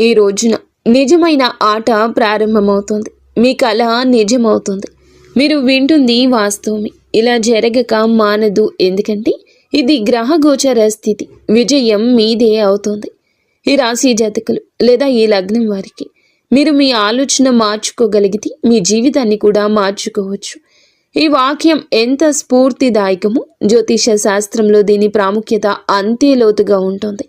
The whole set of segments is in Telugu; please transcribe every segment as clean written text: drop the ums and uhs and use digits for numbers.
ఈ రోజున నిజమైన ఆట ప్రారంభమవుతుంది. మీ కళ నిజమవుతుంది. మీరు వింటుంది వాస్తవమే. ఇలా జరగక మానదు. ఎందుకంటే ఇది గ్రహగోచర స్థితి. విజయం మీదే అవుతుంది. ఈ రాశి జాతకులు లేదా ఈ లగ్నం వారికి మీరు మీ ఆలోచన మార్చుకోగలిగితే మీ జీవితాన్ని కూడా మార్చుకోవచ్చు. ఈ వాక్యం ఎంత స్ఫూర్తిదాయకమో జ్యోతిష శాస్త్రంలో దీని ప్రాముఖ్యత అంతే లోతుగా ఉంటుంది.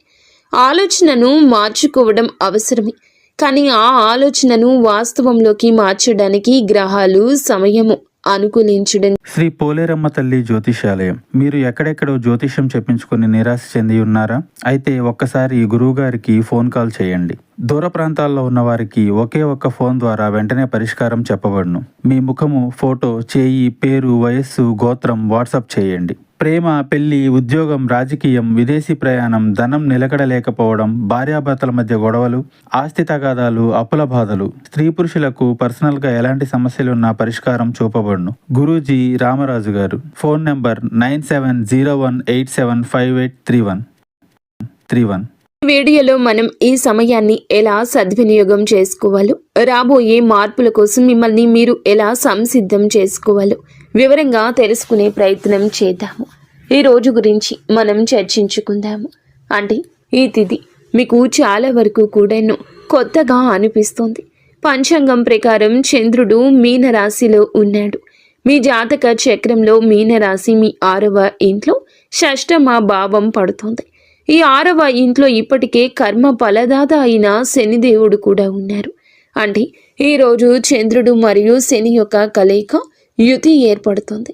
ఆలోచనను మార్చుకోవడం అవసరమే, కానీ ఆ ఆలోచనను వాస్తవంలోకి మార్చడానికి గ్రహాలు సమయము అనుకూలించడం. శ్రీ పోలేరమ్మ తల్లి జ్యోతిషాలయం. మీరు ఎక్కడెక్కడో జ్యోతిషం చెప్పించుకుని నిరాశ చెంది ఉన్నారా? అయితే ఒక్కసారి గురువు గారికి ఫోన్ కాల్ చేయండి. దూర ప్రాంతాల్లో ఉన్న వారికి ఒకే ఒక్క ఫోన్ ద్వారా వెంటనే పరిష్కారం చెప్పబడును. మీ ముఖము, ఫోటో, చేయి, పేరు, వయస్సు, గోత్రం వాట్సాప్ చేయండి. ప్రేమ, పెళ్లి, ఉద్యోగం, రాజకీయం, విదేశీ ప్రయాణం, ధనం నిలకడలేకపోవడం, భార్యాభర్తల మధ్య గొడవలు, ఆస్తి తగాదాలు, అప్పుల బాధలు, స్త్రీ పురుషులకు పర్సనల్గా ఎలాంటి సమస్యలున్నా పరిష్కారం చూపబడును. గురూజీ రామరాజు గారు. Phone number 9701875831. వీడియోలో మనం ఈ సమయాన్ని ఎలా సద్వినియోగం చేసుకోవాలో, రాబోయే మార్పుల కోసం మిమ్మల్ని మీరు ఎలా సంసిద్ధం చేసుకోవాలో వివరంగా తెలుసుకునే ప్రయత్నం చేద్దాము. ఈ రోజు గురించి మనం చర్చించుకుందాము. అంటే ఈ తిథి మీకు చాలా వరకు కూడాను కొత్తగా అనిపిస్తుంది. పంచాంగం ప్రకారం చంద్రుడు మీనరాశిలో ఉన్నాడు. మీ జాతక చక్రంలో మీనరాశి మీ 6వ ఇంట్లో షష్టమ భావం పడుతుంది. ఈ 6వ ఇంట్లో ఇప్పటికే కర్మ ఫలదాత అయిన శనిదేవుడు కూడా ఉన్నారు. అంటే ఈరోజు చంద్రుడు మరియు శని యొక్క కలయిక యుతి ఏర్పడుతుంది.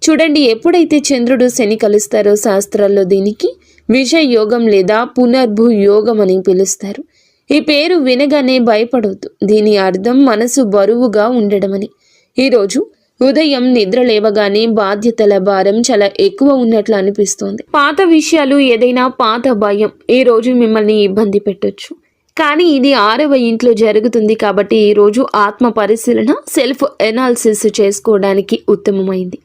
చూడండి, ఎప్పుడైతే చంద్రుడు శని కలుస్తారో శాస్త్రాల్లో దీనికి విషయ యోగం లేదా పునర్భు యోగం అని పిలుస్తారు. ఈ పేరు వినగానే భయపడవద్దు. దీని అర్థం మనసు బరువుగా ఉండడమని. ఈరోజు ఉదయం నిద్ర లేవగానే బాధ్యతల భారం చాలా ఎక్కువ ఉన్నట్లు అనిపిస్తోంది. పాత విషయాలు, ఏదైనా పాత భయం ఈ రోజు మిమ్మల్ని ఇబ్బంది పెట్టొచ్చు. కానీ ఇది 6వ ఇంట్లో జరుగుతుంది కాబట్టి ఈరోజు ఆత్మ పరిశీలన, సెల్ఫ్ ఎనాలిసిస్ చేసుకోవడానికి ఉత్తమమైంది.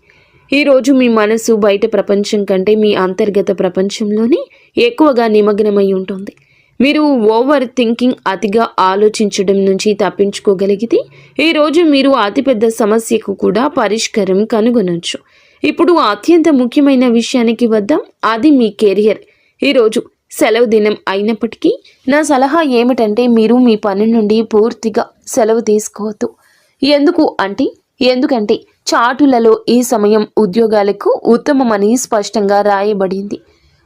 ఈరోజు మీ మనసు బయట ప్రపంచం కంటే మీ అంతర్గత ప్రపంచంలోనే ఎక్కువగా నిమగ్నమై ఉంటుంది. మీరు ఓవర్ థింకింగ్, అతిగా ఆలోచించడం నుంచి తప్పించుకోగలిగితే ఈరోజు మీరు అతిపెద్ద సమస్యకు కూడా పరిష్కారం కనుగొనవచ్చు. ఇప్పుడు అత్యంత ముఖ్యమైన విషయానికి వద్దాం. అది మీ కెరియర్. ఈరోజు సెలవు దినం అయినప్పటికీ నా సలహా ఏమిటంటే మీరు మీ పని నుండి పూర్తిగా సెలవు తీసుకోవద్దు. ఎందుకంటే చాటులలో ఈ సమయం ఉద్యోగాలకు ఉత్తమమని స్పష్టంగా రాయబడింది.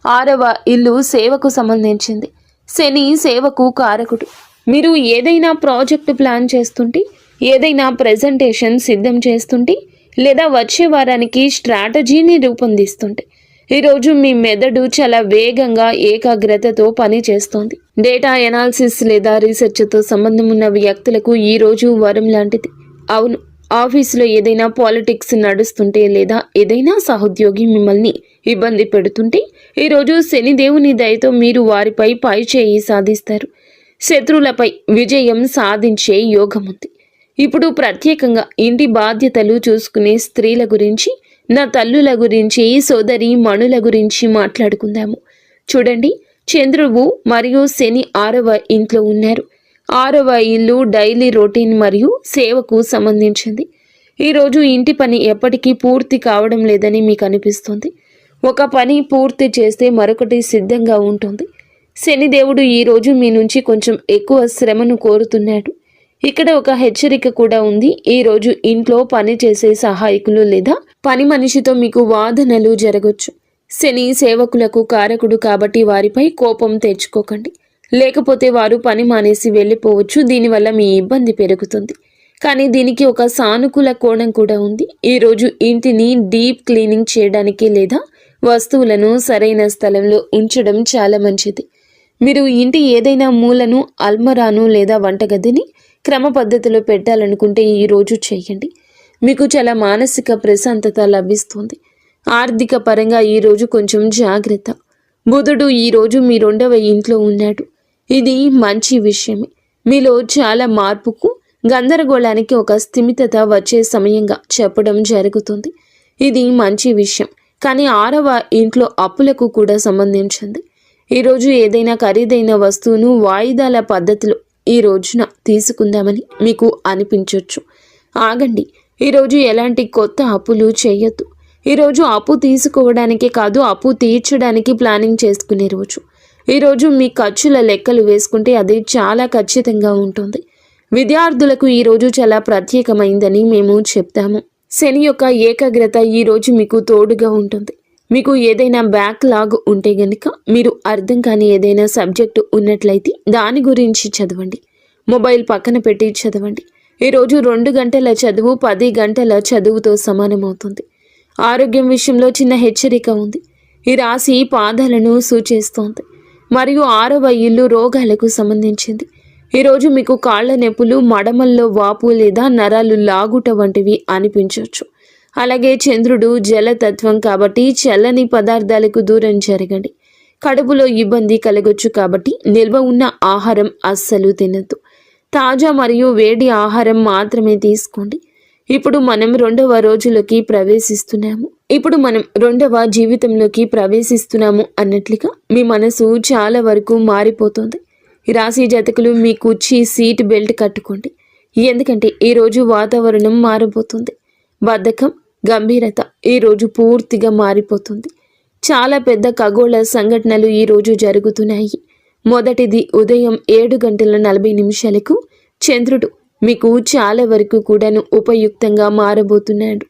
6వ ఇల్లు సేవకు సంబంధించింది. శని సేవకు కారకుడు. మీరు ఏదైనా ప్రాజెక్టు ప్లాన్ చేస్తుంటే, ఏదైనా ప్రెజెంటేషన్ సిద్ధం చేస్తుంటే, లేదా వచ్చే వారానికి స్ట్రాటజీని రూపొందిస్తుంటే ఈరోజు మీ మెదడు చాలా వేగంగా ఏకాగ్రతతో పని చేస్తోంది. డేటా ఎనాలిసిస్ లేదా రీసెర్చ్తో సంబంధం ఉన్న వ్యక్తులకు ఈరోజు వరం లాంటిది. అవును, ఆఫీసులో ఏదైనా పాలిటిక్స్ నడుస్తుంటే లేదా ఏదైనా సహోద్యోగి మిమ్మల్ని ఇబ్బంది పెడుతుంటే ఈరోజు శనిదేవుని దయతో మీరు వారిపై పై చేయి సాధిస్తారు. శత్రువులపై విజయం సాధించే యోగం ఉంది. ఇప్పుడు ప్రత్యేకంగా ఇంటి బాధ్యతలు చూసుకునే స్త్రీల గురించి, నా తల్లుల గురించి, సోదరి మణుల గురించి మాట్లాడుకుందాము. చూడండి, చంద్రుడు మరియు శని 6వ ఇంట్లో ఉన్నారు. 6వ ఇల్లు డైలీ రొటీన్ మరియు సేవకు సంబంధించింది. ఈరోజు ఇంటి పని ఎప్పటికీ పూర్తి కావడం లేదని మీకు అనిపిస్తుంది. ఒక పని పూర్తి చేస్తే మరొకటి సిద్ధంగా ఉంటుంది. శనిదేవుడు ఈరోజు మీ నుంచి కొంచెం ఎక్కువ శ్రమను కోరుతున్నాడు. ఇక్కడ ఒక హెచ్చరిక కూడా ఉంది. ఈరోజు ఇంట్లో పని చేసే సహాయకులు లేదా పని మనిషితో మీకు వాదనలు జరగొచ్చు. శని సేవకులకు కారకుడు కాబట్టి వారిపై కోపం తెచ్చుకోకండి. లేకపోతే వారు పని మానేసి వెళ్ళిపోవచ్చు. దీనివల్ల మీ ఇబ్బంది పెరుగుతుంది. కానీ దీనికి ఒక సానుకూల కోణం కూడా ఉంది. ఈరోజు ఇంటిని డీప్ క్లీనింగ్ చేయడానికి లేదా వస్తువులను సరైన స్థలంలో ఉంచడం చాలా మంచిది. మీరు ఇంటి ఏదైనా మూలను, అల్మరాను లేదా వంటగదిని క్రమ పద్ధతిలో పెట్టాలనుకుంటే ఈరోజు చేయండి. మీకు చాలా మానసిక ప్రశాంతత లభిస్తుంది. ఆర్థిక పరంగా ఈరోజు కొంచెం జాగ్రత్త. బుధుడు ఈరోజు మీ 2వ ఇంట్లో ఉన్నాడు. ఇది మంచి విషయమే. మీలో చాలా మార్పుకు, గందరగోళానికి ఒక స్థిమితత వచ్చే సమయంగా చెప్పడం జరుగుతుంది. ఇది మంచి విషయం. కానీ 6వ ఇంట్లో అప్పులకు కూడా సంబంధించింది. ఈరోజు ఏదైనా ఖరీదైన వస్తువును వాయిదాల పద్ధతిలో ఈ రోజున తీసుకుందామని మీకు అనిపించవచ్చు. ఆగండి, ఈరోజు ఎలాంటి కొత్త అప్పులు చేయొద్దు. ఈరోజు అప్పు తీసుకోవడానికే కాదు, అప్పు తీర్చడానికి ప్లానింగ్ చేసుకునే రోజు. ఈరోజు మీ ఖర్చుల లెక్కలు వేసుకుంటే అది చాలా ఖచ్చితంగా ఉంటుంది. విద్యార్థులకు ఈరోజు చాలా ప్రత్యేకమైందని మేము చెప్తాము. శని యొక్క ఏకాగ్రత ఈరోజు మీకు తోడుగా ఉంటుంది. మీకు ఏదైనా బ్యాక్లాగ్ ఉంటే గనుక, మీరు అర్థం కాని ఏదైనా సబ్జెక్టు ఉన్నట్లయితే దాని గురించి చదవండి. మొబైల్ పక్కన పెట్టి చదవండి. ఈరోజు 2 గంటల చదువు 10 గంటల చదువుతో సమానమవుతుంది. ఆరోగ్యం విషయంలో చిన్న హెచ్చరిక ఉంది. ఈ రాశి పాదాలను సూచిస్తోంది మరియు 6వ ఇల్లు రోగాలకు సంబంధించింది. ఈరోజు మీకు కాళ్ల నొప్పులు, మడమల్లో వాపు లేదా నరాలు లాగుట వంటివి అనిపించవచ్చు. అలాగే చంద్రుడు జలతత్వం కాబట్టి చల్లని పదార్థాలకు దూరం జరగండి. కడుపులో ఇబ్బంది కలగొచ్చు కాబట్టి నిల్వ ఉన్న ఆహారం అస్సలు తినద్దు. తాజా మరియు వేడి ఆహారం మాత్రమే తీసుకోండి. ఇప్పుడు మనం 2వ రోజులోకి ప్రవేశిస్తున్నాము. జీవితంలోకి ప్రవేశిస్తున్నాము అన్నట్లుగా మీ మనసు చాలా వరకు మారిపోతుంది. ఈ రాశి జాతకులు మీ కుర్చీ సీట్ బెల్ట్ కట్టుకోండి. ఎందుకంటే ఈరోజు వాతావరణం మారిపోతుంది. బద్ధకం, గంభీరత ఈరోజు పూర్తిగా మారిపోతుంది. చాలా పెద్ద ఖగోళ సంఘటనలు ఈరోజు జరుగుతున్నాయి. మొదటిది ఉదయం 7:40 చంద్రుడు మీకు చాలా వరకు కూడాను ఉపయుక్తంగా మారబోతున్నాడు.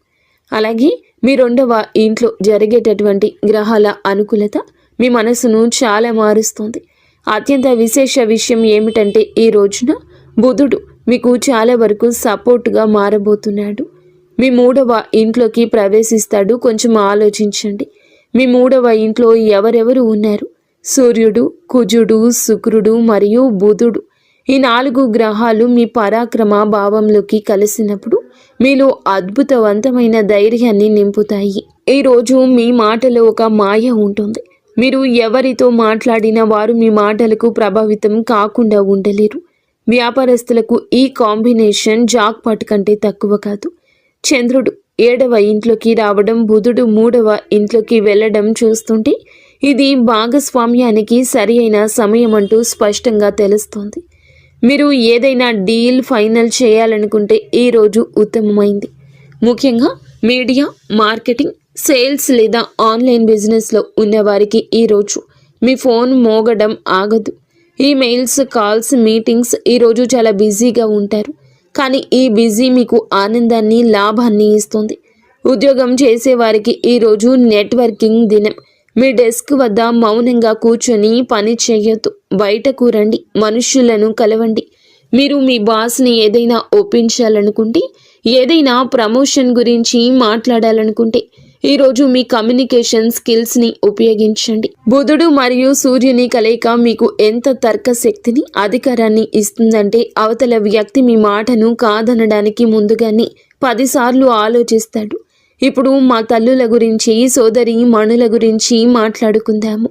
అలాగే మీ 2వ ఇంట్లో జరిగేటటువంటి గ్రహాల అనుకూలత మీ మనసును చాలా మారుస్తుంది. అత్యంత విశేష విషయం ఏమిటంటే ఈ రోజున బుధుడు మీకు చాలా వరకు సపోర్ట్గా మారబోతున్నాడు. మీ 3వ ఇంట్లోకి ప్రవేశిస్తాడు. కొంచెం ఆలోచించండి. మీ 3వ ఇంట్లో ఎవరెవరు ఉన్నారు? సూర్యుడు, కుజుడు, శుక్రుడు మరియు బుధుడు. ఈ 4 గ్రహాలు మీ పరాక్రమ భావంలోకి కలిసినప్పుడు మీలో అద్భుతవంతమైన ధైర్యాన్ని నింపుతాయి. ఈరోజు మీ మాటలో ఒక మాయ ఉంటుంది. మీరు ఎవరితో మాట్లాడినా వారు మీ మాటలకు ప్రభావితం కాకుండా ఉండలేరు. వ్యాపారస్తులకు ఈ కాంబినేషన్ జాక్పాట్ కంటే తక్కువ కాదు. చంద్రుడు 7వ ఇంట్లోకి రావడం, బుధుడు 3వ ఇంట్లోకి వెళ్ళడం చూస్తుంటే ఇది భాగస్వామ్యానికి సరి అయిన సమయం అంటూ స్పష్టంగా తెలుస్తోంది. మీరు ఏదైనా డీల్ ఫైనల్ చేయాలనుకుంటే ఈరోజు ఉత్తమమైంది. ముఖ్యంగా మీడియా, మార్కెటింగ్, సేల్స్ లేదా ఆన్లైన్ బిజినెస్లో ఉన్నవారికి ఈరోజు మీ ఫోన్ మోగడం ఆగదు. ఈమెయిల్స్, కాల్స్, మీటింగ్స్ ఈరోజు చాలా బిజీగా ఉంటారు. కానీ ఈ బిజీ మీకు ఆనందాన్ని, లాభాన్ని ఇస్తుంది. ఉద్యోగం చేసేవారికి ఈరోజు నెట్వర్కింగ్ దినం. మీ డెస్క్ వద్ద మౌనంగా కూర్చొని పని చేయొద్దు. బయటకు రండి, మనుషులను కలవండి. మీరు మీ బాస్ని ఏదైనా ఒప్పించాలనుకుంటే, ఏదైనా ప్రమోషన్ గురించి మాట్లాడాలనుకుంటే ఈరోజు మీ కమ్యూనికేషన్ స్కిల్స్ని ఉపయోగించండి. బుధుడు మరియు సూర్యుని కలయిక మీకు ఎంత తర్క శక్తిని, అధికారాన్ని ఇస్తుందంటే అవతల వ్యక్తి మీ మాటను కాదనడానికి ముందుగానే 10 సార్లు ఆలోచిస్తాడు. ఇప్పుడు మా తల్లుల గురించి, సోదరి మణుల గురించి మాట్లాడుకుందాము.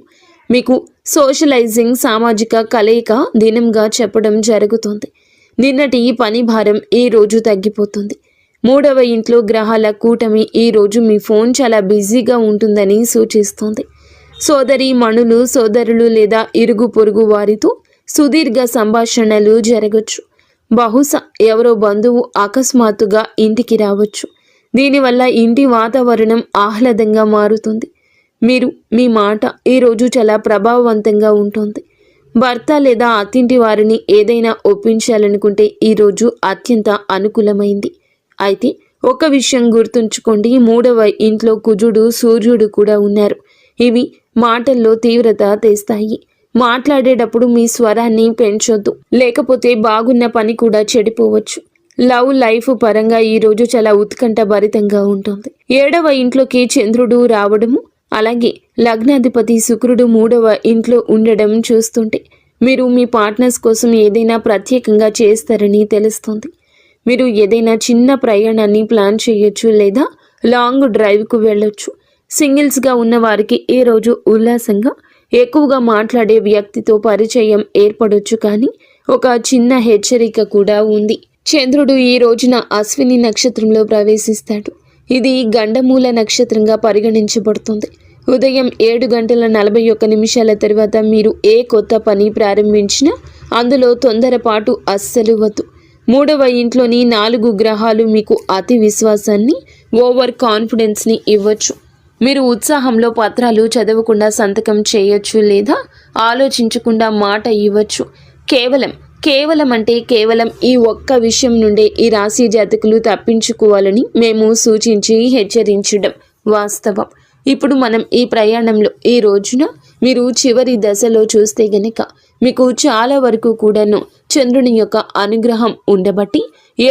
మీకు సోషలైజింగ్, సామాజిక కలయిక దినంగా చెప్పడం జరుగుతుంది. నిన్నటి పని భారం ఈ రోజు తగ్గిపోతుంది. 3వ ఇంట్లో గ్రహాల కూటమి ఈరోజు మీ ఫోన్ చాలా బిజీగా ఉంటుందని సూచిస్తోంది. సోదరి మణులు, సోదరులు లేదా ఇరుగు పొరుగు వారితో సుదీర్ఘ సంభాషణలు జరగచ్చు. బహుశా ఎవరో బంధువు అకస్మాత్తుగా ఇంటికి రావచ్చు. దీనివల్ల ఇంటి వాతావరణం ఆహ్లాదంగా మారుతుంది. మీ మాట ఈరోజు చాలా ప్రభావవంతంగా ఉంటుంది. భర్త లేదా అత్తింటి వారిని ఏదైనా ఒప్పించాలనుకుంటే ఈరోజు అత్యంత అనుకూలమైంది. అయితే ఒక విషయం గుర్తుంచుకోండి, 3వ ఇంట్లో కుజుడు, సూర్యుడు కూడా ఉన్నారు. ఇవి మాటల్లో తీవ్రత తెస్తాయి. మాట్లాడేటప్పుడు మీ స్వరాన్ని పెంచొద్దు, లేకపోతే బాగున్న పని కూడా చెడిపోవచ్చు. లవ్ లైఫ్ పరంగా ఈరోజు చాలా ఉత్కంఠ భరితంగా ఉంటుంది. 7వ ఇంట్లోకి చంద్రుడు రావడము, అలాగే లగ్నాధిపతి శుక్రుడు 3వ ఇంట్లో ఉండడం చూస్తుంటే మీరు మీ పార్ట్నర్స్ కోసం ఏదైనా ప్రత్యేకంగా చేస్తారని తెలుస్తుంది. మీరు ఏదైనా చిన్న ప్రయాణాన్ని ప్లాన్ చేయొచ్చు లేదా లాంగ్ డ్రైవ్కు వెళ్ళొచ్చు. సింగిల్స్గా ఉన్న వారికి ఈరోజు ఉల్లాసంగా, ఎక్కువగా మాట్లాడే వ్యక్తితో పరిచయం ఏర్పడొచ్చు. కానీ ఒక చిన్న హెచ్చరిక కూడా ఉంది. చంద్రుడు ఈ రోజున అశ్విని నక్షత్రంలో ప్రవేశిస్తాడు. ఇది గండమూల నక్షత్రంగా పరిగణించబడుతుంది. ఉదయం 7:41 తర్వాత మీరు ఏ కొత్త పని ప్రారంభించినా అందులో తొందరపాటు అస్సలు వద్దు. 3వ ఇంట్లోని 4 గ్రహాలు మీకు అతి విశ్వాసాన్ని, ఓవర్ కాన్ఫిడెన్స్ని ఇవ్వచ్చు. మీరు ఉత్సాహంలో పత్రాలు చదవకుండా సంతకం చేయొచ్చు లేదా ఆలోచించకుండా మాట ఇవ్వచ్చు. కేవలం అంటే కేవలం ఈ ఒక్క విషయం నుండే ఈ రాశి జాతకులు తప్పించుకోవాలని మేము సూచించి హెచ్చరించడం వాస్తవం. ఇప్పుడు మనం ఈ ప్రయాణంలో ఈ రోజున మీరు చివరి దశలో చూస్తే గనక మీకు చాలా వరకు కూడాను చంద్రుని యొక్క అనుగ్రహం ఉండబట్టి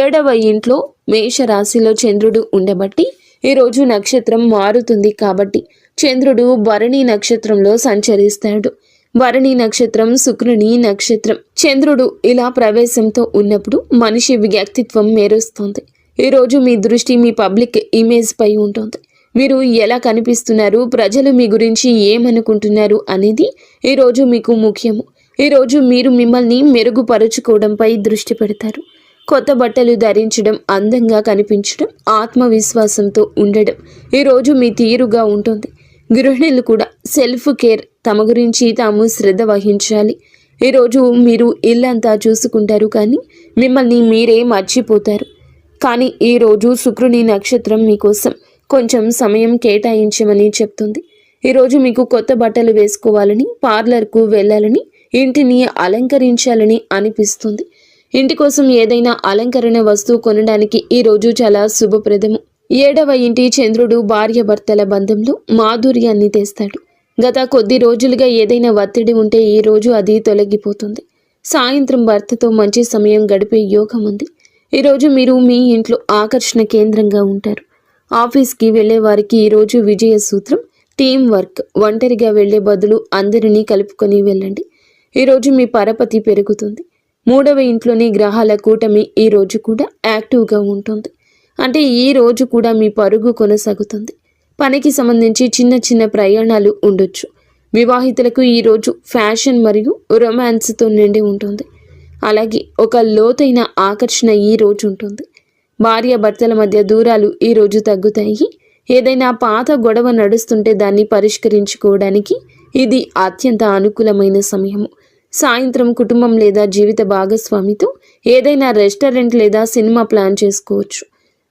7వ ఇంట్లో మేషరాశిలో చంద్రుడు ఉండబట్టి ఈరోజు నక్షత్రం మారుతుంది కాబట్టి చంద్రుడు భరణి నక్షత్రంలో సంచరిస్తాడు. భరణి నక్షత్రం శుక్రుని నక్షత్రం. చంద్రుడు ఇలా ప్రవేశంతో ఉన్నప్పుడు మనిషి వ్యక్తిత్వం మెరుస్తుంది. ఈరోజు మీ దృష్టి మీ పబ్లిక్ ఇమేజ్ పై ఉంటుంది. మీరు ఎలా కనిపిస్తున్నారు, ప్రజలు మీ గురించి ఏమనుకుంటున్నారు అనేది ఈరోజు మీకు ముఖ్యము. ఈరోజు మీరు మిమ్మల్ని మెరుగుపరుచుకోవడంపై దృష్టి పెడతారు. కొత్త బట్టలు ధరించడం, అందంగా కనిపించడం, ఆత్మవిశ్వాసంతో ఉండడం ఈరోజు మీ తీరుగా ఉంటుంది. గృహిణులు కూడా సెల్ఫ్ కేర్, తమ గురించి తాము శ్రద్ధ వహించాలి. ఈరోజు మీరు ఇల్లంతా చూసుకుంటారు కానీ మిమ్మల్ని మీరే మర్చిపోతారు. కానీ ఈరోజు శుక్రుని నక్షత్రం మీకోసం కొంచెం సమయం కేటాయించమని చెప్తుంది. ఈరోజు మీకు కొత్త బట్టలు వేసుకోవాలని, పార్లర్కు వెళ్ళాలని, ఇంటిని అలంకరించాలని అనిపిస్తుంది. ఇంటి కోసం ఏదైనా అలంకరణ వస్తువు కొనడానికి ఈరోజు చాలా శుభప్రదము. 7వ ఇంటి చంద్రుడు భార్యాభర్తల బంధంలో మాధుర్యాన్ని తెస్తాడు. గత కొద్ది రోజులుగా ఏదైనా ఒత్తిడి ఉంటే ఈ రోజు అది తొలగిపోతుంది. సాయంత్రం భర్తతో మంచి సమయం గడిపే యోగం ఉంది. ఈరోజు మీరు మీ ఇంట్లో ఆకర్షణ కేంద్రంగా ఉంటారు. ఆఫీస్కి వెళ్లే వారికి ఈరోజు విజయ సూత్రం టీం వర్క్. ఒంటరిగా వెళ్లే బదులు అందరినీ కలుపుకొని వెళ్ళండి. ఈరోజు మీ పరపతి పెరుగుతుంది. 3వ ఇంట్లోని గ్రహాల కూటమి ఈ రోజు కూడా యాక్టివ్గా ఉంటుంది. అంటే ఈ రోజు కూడా మీ పరుగు కొనసాగుతుంది. పనికి సంబంధించి చిన్న ప్రయాణాలు ఉండొచ్చు. వివాహితులకు ఈరోజు ఫ్యాషన్ మరియు రొమాన్స్తో నిండి ఉంటుంది. అలాగే ఒక లోతైన ఆకర్షణ ఈ రోజు ఉంటుంది. భార్యాభర్తల మధ్య దూరాలు ఈ రోజు తగ్గుతాయి. ఏదైనా పాత గొడవ నడుస్తుంటే దాన్ని పరిష్కరించుకోవడానికి ఇది అత్యంత అనుకూలమైన సమయము. సాయంత్రం కుటుంబం లేదా జీవిత భాగస్వామితో ఏదైనా రెస్టారెంట్ లేదా సినిమా ప్లాన్ చేసుకోవచ్చు.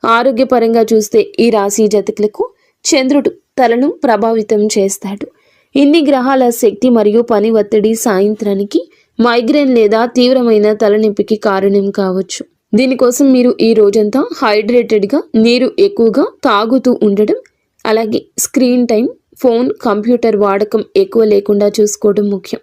ఆరోగ్యపరంగా చూస్తే ఈ రాశి జాతకులకు చంద్రుడు తలను ప్రభావితం చేస్తాడు. ఇన్ని గ్రహాల శక్తి మరియు పని ఒత్తిడి సాయంత్రానికి మైగ్రేన్ లేదా తీవ్రమైన తలనొప్పికి కారణం కావచ్చు. దీనికోసం మీరు ఈ రోజంతా హైడ్రేటెడ్గా, నీరు ఎక్కువగా తాగుతూ ఉండడం, అలాగే స్క్రీన్ టైం, ఫోన్, కంప్యూటర్ వాడకం ఎక్కువ లేకుండా చూసుకోవడం ముఖ్యం.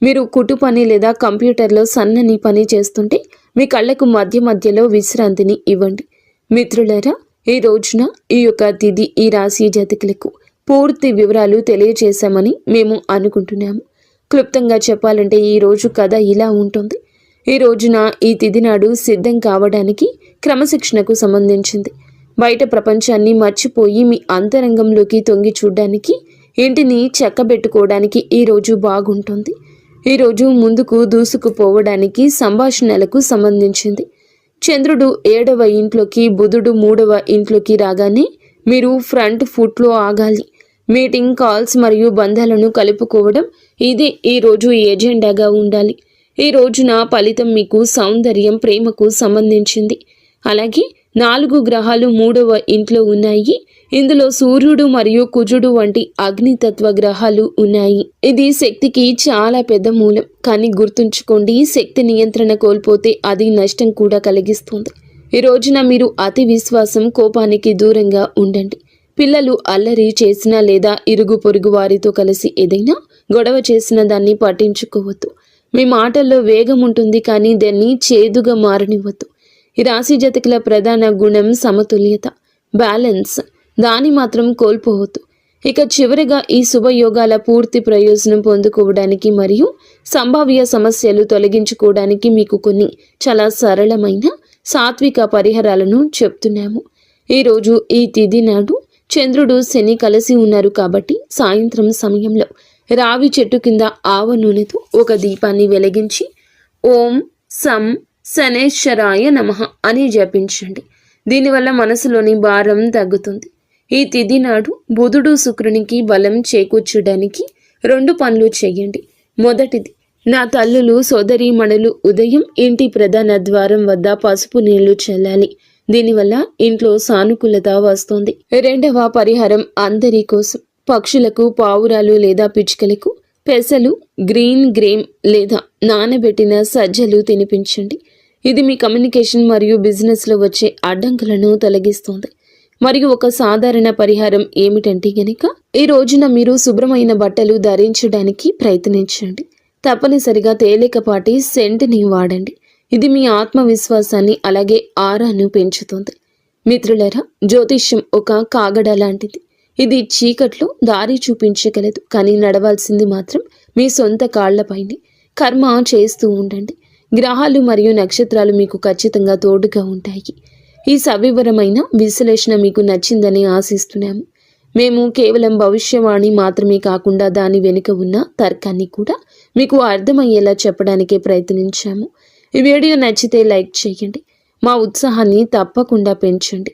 మీరు కుట్టు పని లేదా కంప్యూటర్లో సన్నని పని చేస్తుంటే మీ కళ్ళకు మధ్యలో విశ్రాంతిని ఇవ్వండి. మిత్రులారా, ఈ రోజున ఈ యొక్క తిథి ఈ రాశి జాతకులకు పూర్తి వివరాలు తెలియజేశామని మేము అనుకుంటున్నాము. క్లుప్తంగా చెప్పాలంటే ఈ రోజు కథ ఇలా ఉంటుంది. ఈ రోజున ఈ తిథి నాడు సిద్ధం కావడానికి క్రమశిక్షణకు సంబంధించింది. బయట ప్రపంచాన్ని మర్చిపోయి మీ అంతరంగంలోకి తొంగి చూడడానికి, ఇంటిని చక్కబెట్టుకోవడానికి ఈ రోజు బాగుంటుంది. ఈరోజు ముందుకు దూసుకుపోవడానికి సంభాషణలకు సంబంధించింది. చంద్రుడు 7వ ఇంట్లోకి, బుధుడు 3వ ఇంట్లోకి రాగానే మీరు ఫ్రంట్ ఫుట్లో ఆగాలి. మీటింగ్, కాల్స్ మరియు బంధాలను కలుపుకోవడం ఇదే ఈరోజు ఎజెండాగా ఉండాలి. ఈ రోజున ఫలితం మీకు సౌందర్యం, ప్రేమకు సంబంధించింది. అలాగే 4 గ్రహాలు 3వ ఇంట్లో ఉన్నాయి. ఇందులో సూర్యుడు మరియు కుజుడు వంటి అగ్నితత్వ గ్రహాలు ఉన్నాయి. ఇది శక్తికి చాలా పెద్ద మూలం. కానీ గుర్తుంచుకోండి, శక్తి నియంత్రణ కోల్పోతే అది నష్టం కూడా కలిగిస్తుంది. ఈ రోజున మీరు అతి విశ్వాసం, కోపానికి దూరంగా ఉండండి. పిల్లలు అల్లరి చేసినా లేదా ఇరుగు పొరుగు వారితో కలిసి ఏదైనా గొడవ చేసిన దాన్ని పట్టించుకోవద్దు. మీ మాటల్లో వేగం ఉంటుంది కానీ దాన్ని చేదుగా మారనివ్వద్దు. ఈ రాశి జాతకుల ప్రధాన గుణం సమతుల్యత, బ్యాలెన్స్. దాన్ని మాత్రం కోల్పోవద్దు. ఇక చివరిగా ఈ శుభయోగాల పూర్తి ప్రయోజనం పొందుకోవడానికి మరియు సంభావ్య సమస్యలు తొలగించుకోవడానికి మీకు కొన్ని చాలా సరళమైన సాత్విక పరిహారాలను చెప్తున్నాము. ఈరోజు ఈ తిథి నాడు చంద్రుడు, శని కలిసి ఉన్నారు కాబట్టి సాయంత్రం సమయంలో రావి చెట్టు కింద ఆవ నూనెతో ఒక దీపాన్ని వెలిగించి ఓం సం శనేశ్వరాయ నమః అని జపించండి. దీనివల్ల మనసులోని భారం తగ్గుతుంది. ఈ తిథి నాడు బుధుడు, శుక్రునికి బలం చేకూర్చడానికి 2 పనులు చేయండి. మొదటిది, నా తల్లులు సోదరీమణులు ఉదయం ఇంటి ప్రధాన ద్వారం వద్ద పసుపు నీళ్లు చల్లాలి. దీనివల్ల ఇంట్లో సానుకూలత వస్తుంది. రెండవ పరిహారం అందరి కోసం. పక్షులకు, పావురాలు లేదా పిచ్చుకలకు పెసలు, గ్రీన్ గ్రేమ్ లేదా నానబెట్టిన సజ్జలు తినిపించండి. ఇది మీ కమ్యూనికేషన్ మరియు బిజినెస్లో వచ్చే అడ్డంకులను తొలగిస్తుంది. మరియు ఒక సాధారణ పరిహారం ఏమిటంటే గనక, ఈ రోజున మీరు శుభ్రమైన బట్టలు ధరించడానికి ప్రయత్నించండి. తప్పనిసరిగా తేలికపాటి సెంట్ని వాడండి. ఇది మీ ఆత్మవిశ్వాసాన్ని అలాగే ఆరాను పెంచుతుంది. మిత్రులారా, జ్యోతిష్యం ఒక కాగడ లాంటిది. ఇది చీకట్లో దారి చూపించగలదు, కానీ నడవాల్సింది మాత్రం మీ సొంత కాళ్లపైనే. కర్మ చేస్తూ ఉండండి. గ్రహాలు మరియు నక్షత్రాలు మీకు ఖచ్చితంగా తోడుగా ఉంటాయి. ఈ సవివరమైన విశ్లేషణ మీకు నచ్చిందని ఆశిస్తున్నాము. మేము కేవలం భవిష్యవాణి మాత్రమే కాకుండా దాని వెనుక ఉన్న తర్కాన్ని కూడా మీకు అర్థమయ్యేలా చెప్పడానికే ప్రయత్నించాము. ఈ వీడియో నచ్చితే లైక్ చేయండి. మా ఉత్సాహాన్ని తప్పకుండా పెంచండి.